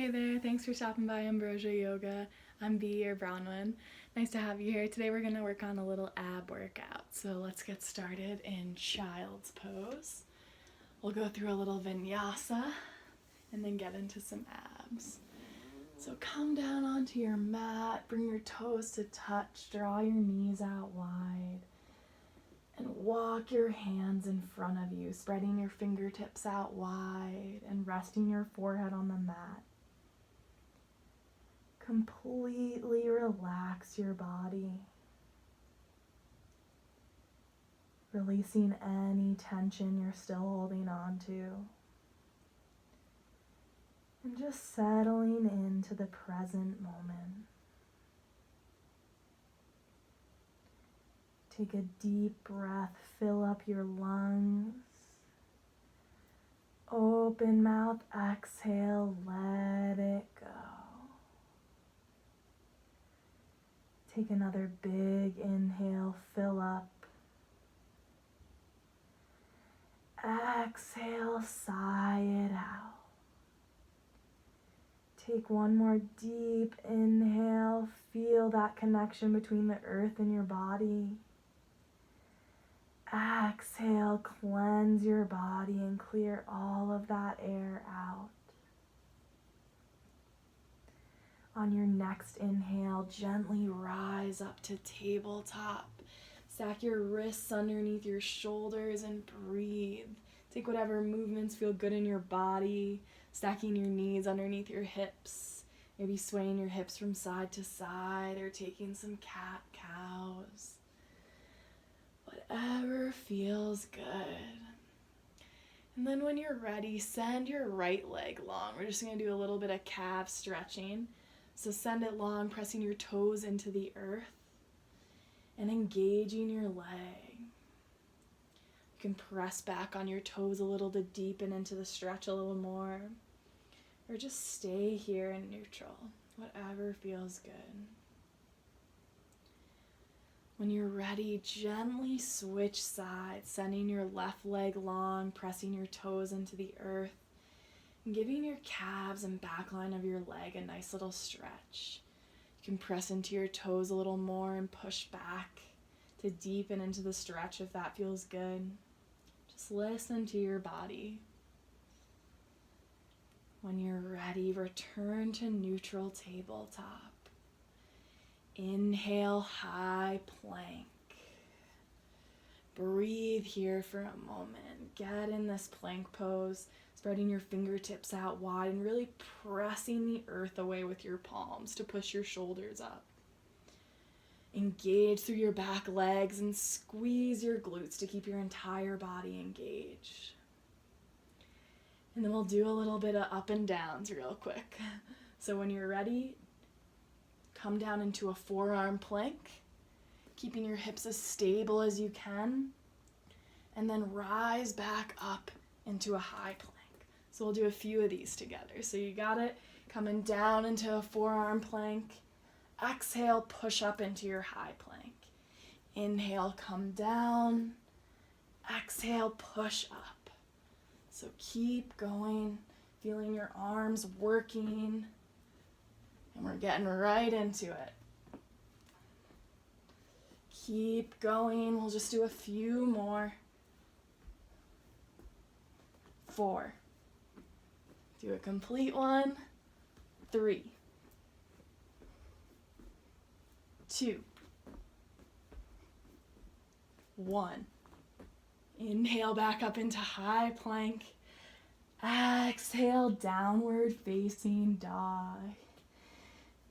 Hey there, thanks for stopping by Ambrosia Yoga. I'm B, or brown one. Nice to have you here. Today we're going to work on a little ab workout. So let's get started in child's pose. We'll go through a little vinyasa and then get into some abs. So come down onto your mat, bring your toes to touch, draw your knees out wide, and walk your hands in front of you, spreading your fingertips out wide and resting your forehead on the mat. Completely relax your body, releasing any tension you're still holding on to, and just settling into the present moment. Take a deep breath, fill up your lungs. Open mouth, exhale, let it go. Take another big inhale, fill up. Exhale, sigh it out. Take one more deep inhale, feel that connection between the earth and your body. Exhale, cleanse your body and clear all of that air out. On your next inhale, gently rise up to tabletop. Stack your wrists underneath your shoulders and breathe. Take whatever movements feel good in your body, stacking your knees underneath your hips, maybe swaying your hips from side to side or taking some cat-cows. Whatever feels good. And then when you're ready, send your right leg long. We're just going to do a little bit of calf stretching. So send it long, pressing your toes into the earth and engaging your leg. You can press back on your toes a little to deepen into the stretch a little more, or just stay here in neutral, whatever feels good. When you're ready, gently switch sides, sending your left leg long, pressing your toes into the earth, and giving your calves and back line of your leg a nice little stretch. You can press into your toes a little more and push back to deepen into the stretch if that feels good. Just listen to your body. When you're ready, return to neutral tabletop. Inhale, high plank. Breathe here for a moment. Get in this plank pose, spreading your fingertips out wide and really pressing the earth away with your palms to push your shoulders up. Engage through your back legs and squeeze your glutes to keep your entire body engaged. And then we'll do a little bit of up and downs real quick. So when you're ready, come down into a forearm plank, keeping your hips as stable as you can, and then rise back up into a high plank. So we'll do a few of these together. So you got it, coming down into a forearm plank. Exhale, push up into your high plank. Inhale, come down. Exhale, push up. So keep going, feeling your arms working. And we're getting right into it. Keep going. We'll just do a few more. 4. Do a complete one. 3. 2. 1. Inhale back up into high plank. Exhale, downward facing dog.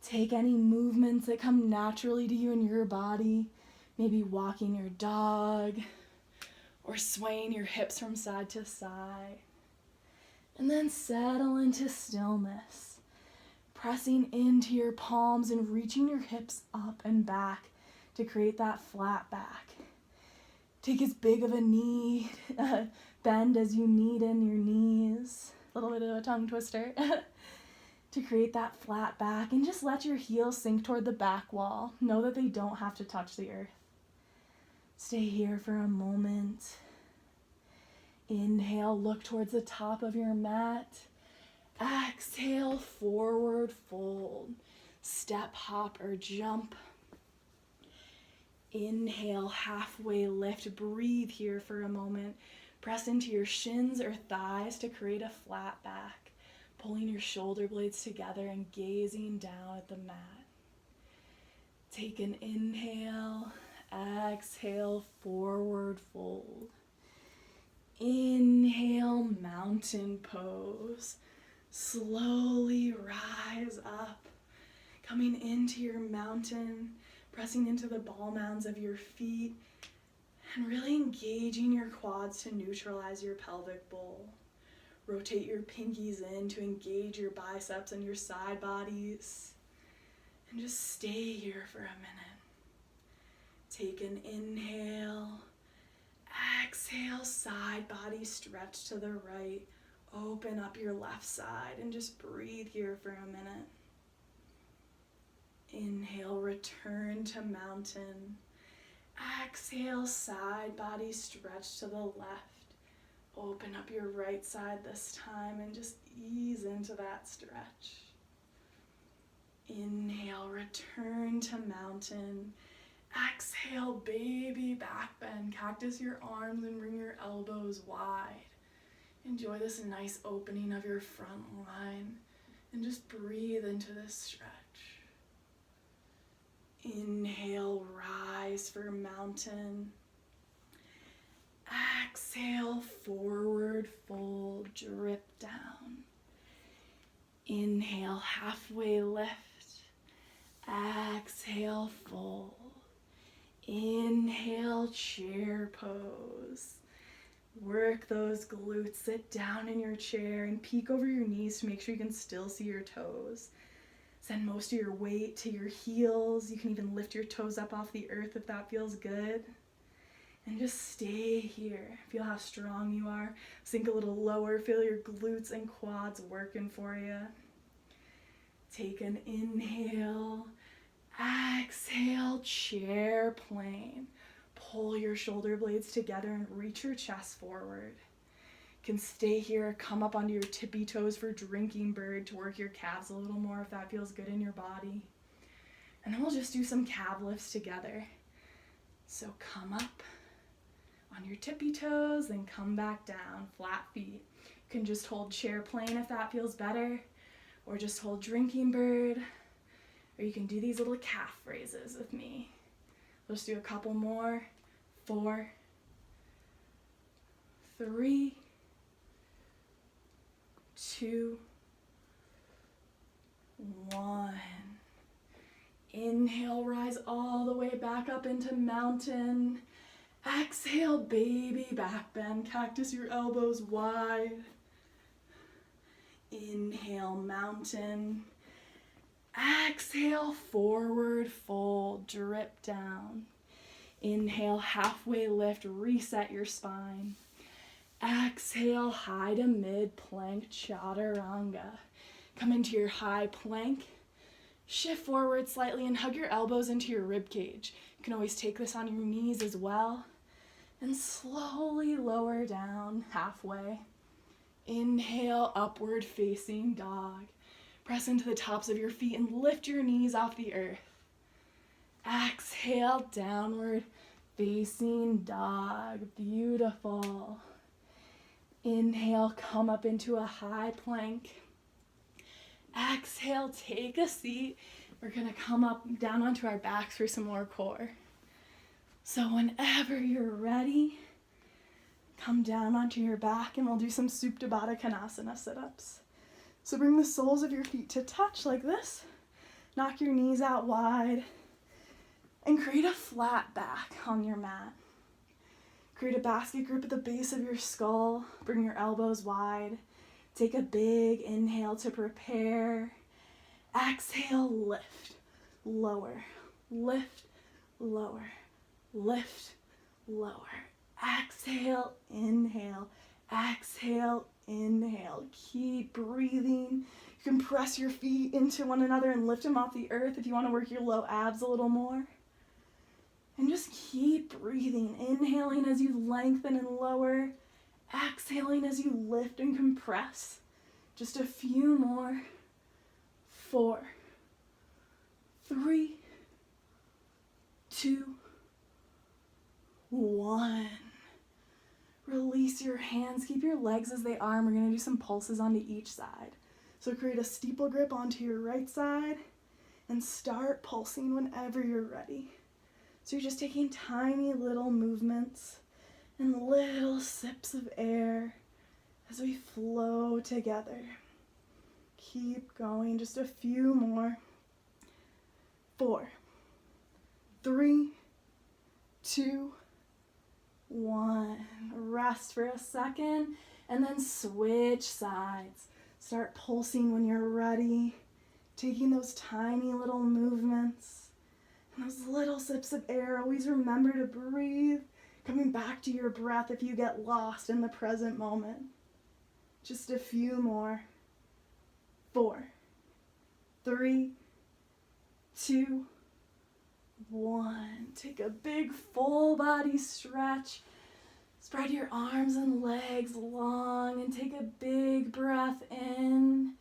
Take any movements that come naturally to you in your body, maybe walking your dog or swaying your hips from side to side. And then settle into stillness, pressing into your palms and reaching your hips up and back to create that flat back. Take as big of a knee bend as you need in your knees. A little bit of a tongue twister. To create that flat back, and just let your heels sink toward the back wall. Know that they don't have to touch the earth. Stay here for a moment. Inhale, look towards the top of your mat. Exhale, forward fold. Step, hop, or jump. Inhale, halfway lift. Breathe here for a moment. Press into your shins or thighs to create a flat back. Pulling your shoulder blades together and gazing down at the mat. Take an inhale. Exhale, forward fold. Inhale, mountain pose. Slowly rise up. Coming into your mountain, pressing into the ball mounds of your feet, and really engaging your quads to neutralize your pelvic bowl. Rotate your pinkies in to engage your biceps and your side bodies. And just stay here for a minute. Take an inhale. Exhale, side body stretch to the right. Open up your left side and just breathe here for a minute. Inhale, return to mountain. Exhale, side body stretch to the left. Open up your right side this time and just ease into that stretch. Inhale, return to mountain. Exhale, baby back bend. Cactus your arms and bring your elbows wide. Enjoy this nice opening of your front line and just breathe into this stretch. Inhale, rise for mountain. Exhale, forward fold, drip down. Inhale, halfway lift. Exhale, fold. Inhale, chair pose. Work those glutes. Sit down in your chair and peek over your knees to make sure you can still see your toes. Send most of your weight to your heels. You can even lift your toes up off the earth if that feels good. And just stay here. Feel how strong you are. Sink a little lower. Feel your glutes and quads working for you. Take an inhale. Exhale, chair plane. Pull your shoulder blades together and reach your chest forward. You can stay here, come up onto your tippy toes for drinking bird to work your calves a little more if that feels good in your body. And then we'll just do some calf lifts together. So come up on your tippy toes, then come back down, flat feet. You can just hold chair plane if that feels better, or just hold drinking bird, or you can do these little calf raises with me. Let's do a couple more. 4, 3, 2, 1. Inhale, rise all the way back up into mountain. Exhale, baby back bend. Cactus your elbows wide. Inhale, mountain. Exhale, forward fold, drip down. Inhale, halfway lift, reset your spine. Exhale, high to mid plank, chaturanga. Come into your high plank. Shift forward slightly and hug your elbows into your rib cage. You can always take this on your knees as well. And slowly lower down halfway. Inhale, upward facing dog. Press into the tops of your feet and lift your knees off the earth. Exhale, downward facing dog. Beautiful. Inhale, come up into a high plank. Exhale, take a seat. We're gonna come up down onto our backs for some more core. So whenever you're ready, come down onto your back and we'll do some Supta Baddha Konasana sit-ups. So bring the soles of your feet to touch like this. Knock your knees out wide and create a flat back on your mat. Create a basket grip at the base of your skull. Bring your elbows wide. Take a big inhale to prepare. Exhale, lift, lower, lift, lower, lift, lower. Exhale, inhale, exhale, inhale. Keep breathing. You can press your feet into one another and lift them off the earth if you want to work your low abs a little more. And just keep breathing, inhaling as you lengthen and lower, exhaling as you lift and compress. Just a few more. 4, 3, 2, 1. Release your hands. Keep your legs as they are. And we're going to do some pulses onto each side. So create a steeple grip onto your right side and start pulsing whenever you're ready. So you're just taking tiny little movements and little sips of air as we flow together. Keep going, just a few more. 4, 3, 2, 1. Rest for a second and then switch sides. Start pulsing when you're ready, taking those tiny little movements and those little sips of air. Always remember to breathe, coming back to your breath if you get lost in the present moment. Just a few more. 4, 3, 2, 1. Take a big full body stretch. Spread your arms and legs long and take a big breath in.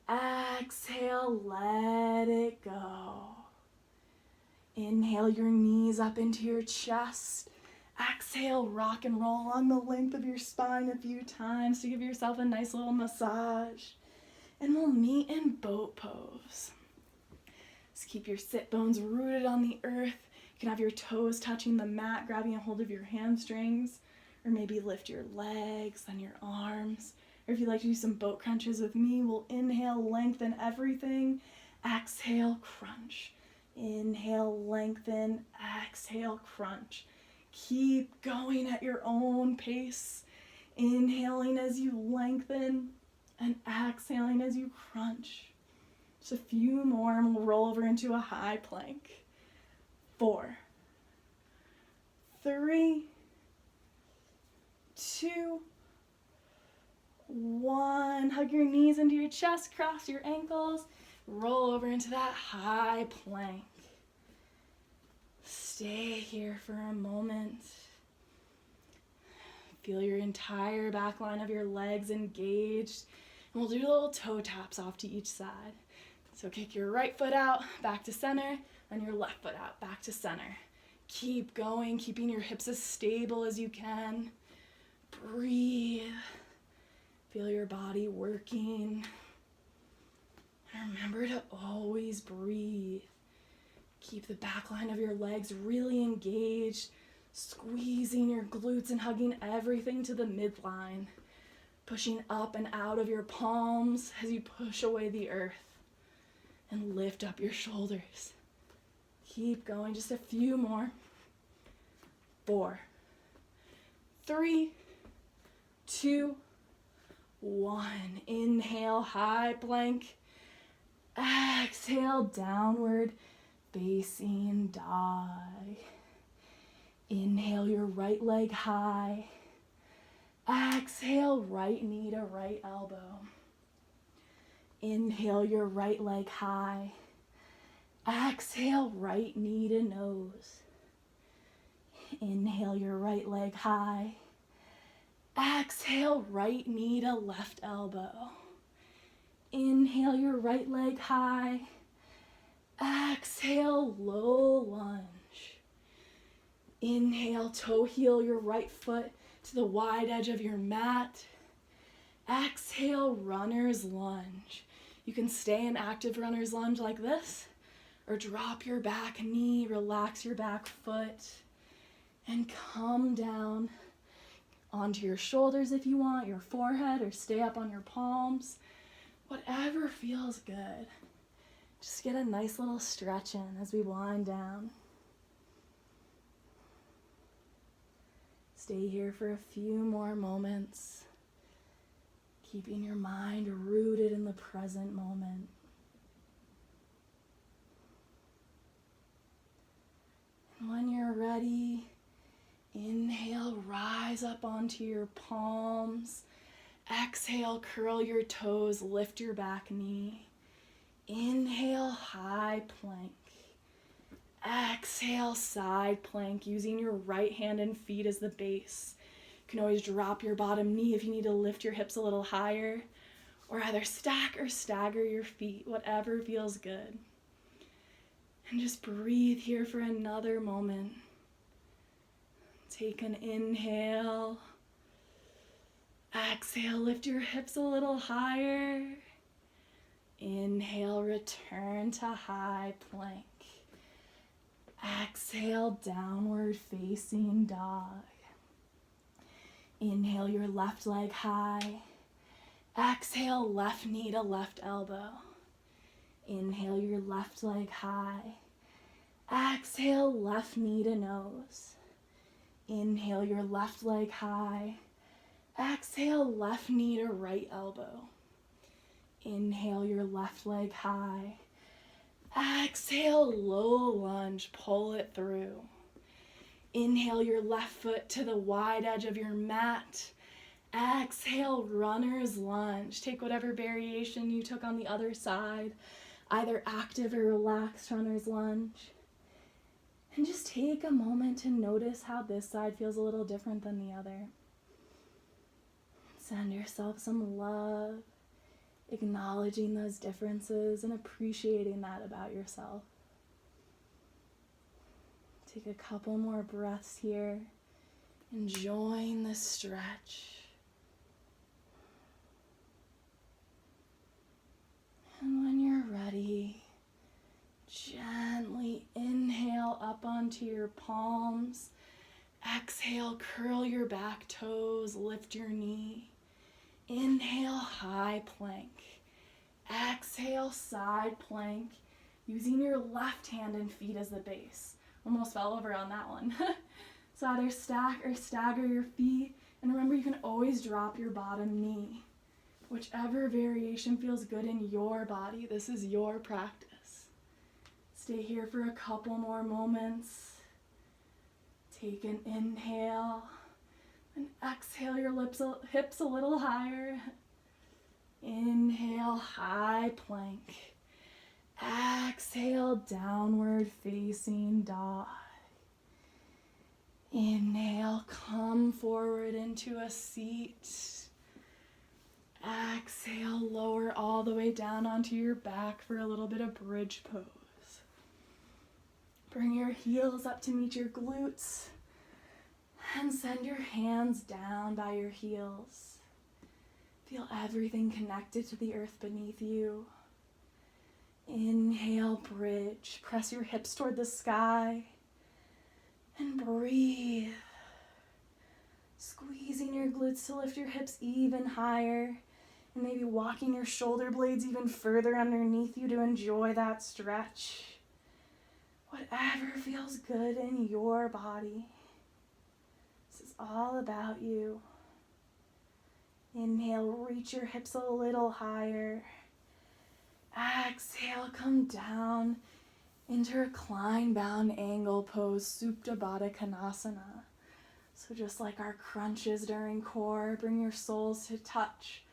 Exhale, let it go. Inhale your knees up into your chest. Exhale, rock and roll along the length of your spine a few times to give yourself a nice little massage. And we'll meet in boat pose. Just keep your sit bones rooted on the earth. You can have your toes touching the mat, grabbing a hold of your hamstrings, or maybe lift your legs, then your arms. Or if you'd like to do some boat crunches with me, we'll inhale, lengthen everything. Exhale, crunch. Inhale, lengthen. Exhale, crunch. Keep going at your own pace. Inhaling as you lengthen and exhaling as you crunch. Just a few more and we'll roll over into a high plank. 4, 3, 2, 1. Hug your knees into your chest, cross your ankles, roll over into that high plank. Stay here for a moment. Feel your entire back line of your legs engaged. And we'll do little toe taps off to each side. So kick your right foot out, back to center, and your left foot out, back to center. Keep going, keeping your hips as stable as you can. Breathe. Feel your body working. And remember to always breathe. Keep the back line of your legs really engaged, squeezing your glutes and hugging everything to the midline. Pushing up and out of your palms as you push away the earth. And lift up your shoulders. Keep going, just a few more. 4, 3, 2, 1. Inhale, high plank. Exhale, downward facing dog. Inhale your right leg high. Exhale, right knee to right elbow. Inhale your right leg high. Exhale, right knee to nose. Inhale your right leg high. Exhale, right knee to left elbow. Inhale your right leg high. Exhale, low lunge. Inhale, toe heel your right foot to the wide edge of your mat. Exhale, runner's lunge. You can stay in active runner's lunge like this, or drop your back knee, relax your back foot, and come down onto your shoulders if you want, your forehead, or stay up on your palms. Whatever feels good. Just get a nice little stretch in as we wind down. Stay here for a few more moments, keeping your mind rooted in the present moment. And when you're ready, inhale, rise up onto your palms. Exhale, curl your toes, lift your back knee. Inhale, high plank. Exhale, side plank, using your right hand and feet as the base. You can always drop your bottom knee if you need to lift your hips a little higher, Or either stack or stagger your feet, whatever feels good. And just breathe here for another moment. Take an inhale. Exhale, lift your hips a little higher. Inhale, return to high plank. Exhale, downward facing dog. Inhale your left leg high. Exhale, left knee to left elbow. Inhale your left leg high. Exhale, left knee to nose. Inhale your left leg high. Exhale, left knee to right elbow. Inhale your left leg high. Exhale, low lunge, pull it through. Inhale your left foot to the wide edge of your mat. Exhale, runner's lunge. Take whatever variation you took on the other side, either active or relaxed runner's lunge. And just take a moment to notice how this side feels a little different than the other. Send yourself some love, acknowledging those differences and appreciating that about yourself. Take a couple more breaths here, enjoying the stretch. And when you're ready, gently inhale up onto your palms. Exhale, curl your back toes, lift your knee. Inhale, high plank. Exhale, side plank, using your left hand and feet as the base. Almost fell over on that one. So either stack or stagger your feet, and remember you can always drop your bottom knee. Whichever variation feels good in your body, this is your practice. Stay here for a couple more moments. Take an inhale, and exhale your hips a little higher. Inhale, high plank. Exhale, downward facing dog. Inhale, come forward into a seat. Exhale, lower all the way down onto your back for a little bit of bridge pose. Bring your heels up to meet your glutes and send your hands down by your heels. Feel everything connected to the earth beneath you. Inhale, bridge. Press your hips toward the sky and breathe. Squeezing your glutes to lift your hips even higher and maybe walking your shoulder blades even further underneath you to enjoy that stretch. Whatever feels good in your body. This is all about you. Inhale, reach your hips a little higher. Exhale, come down into recline bound angle pose, Supta Baddha Konasana. So just like our crunches during core, bring your soles to touch.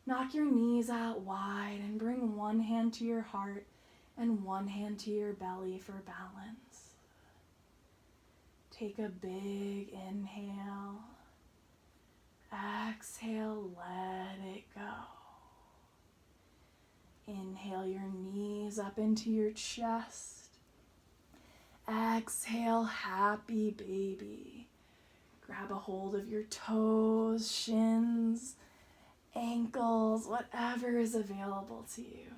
Knock your knees out wide and bring one hand to your heart and one hand to your belly for balance. Take a big inhale. Exhale, let it go. Inhale your knees up into your chest. Exhale, happy baby. Grab a hold of your toes, shins, ankles, whatever is available to you.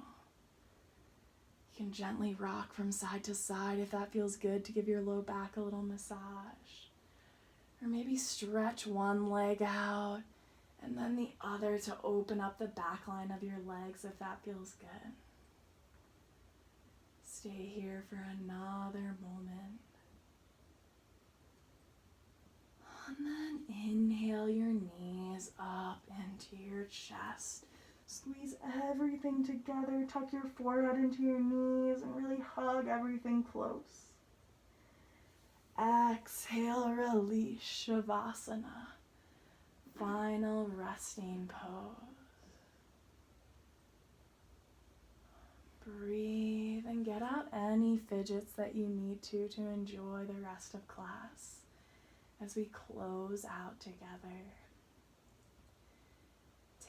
You can gently rock from side to side if that feels good to give your low back a little massage. Or maybe stretch one leg out and then the other to open up the back line of your legs if that feels good. Stay here for another moment. And then inhale your knees up into your chest. Squeeze everything together, tuck your forehead into your knees, and really hug everything close. Exhale, release, Savasana. Final resting pose. Breathe and get out any fidgets that you need to enjoy the rest of class as we close out together.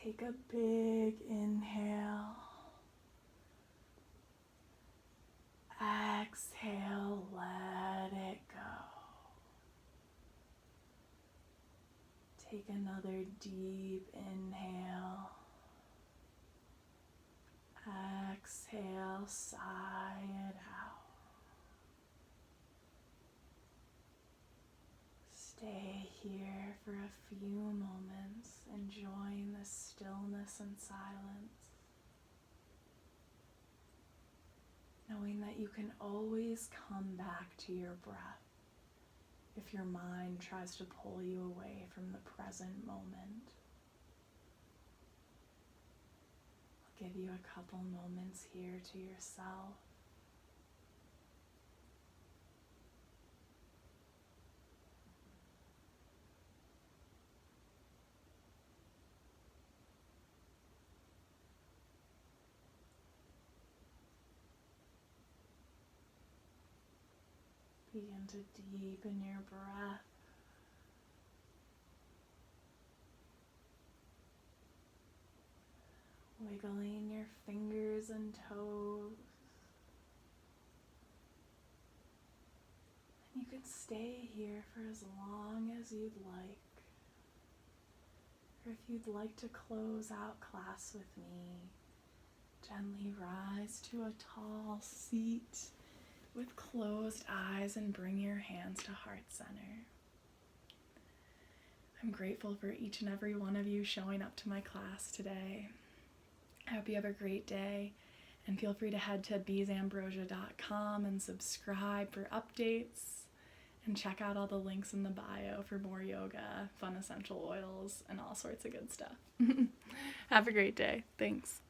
Take a big inhale. Exhale, let it go. Take another deep inhale. Exhale, sigh it out. Stay here for a few moments, enjoying the stillness and silence, knowing that you can always come back to your breath if your mind tries to pull you away from the present moment. I'll give you a couple moments here to yourself. Begin to deepen your breath. Wiggling your fingers and toes. And you can stay here for as long as you'd like. Or if you'd like to close out class with me, gently rise to a tall seat with closed eyes and bring your hands to heart center. I'm grateful for each and every one of you showing up to my class today. I hope you have a great day, and feel free to head to beesambrosia.com and subscribe for updates, and check out all the links in the bio for more yoga, fun essential oils, and all sorts of good stuff. Have a great day. Thanks.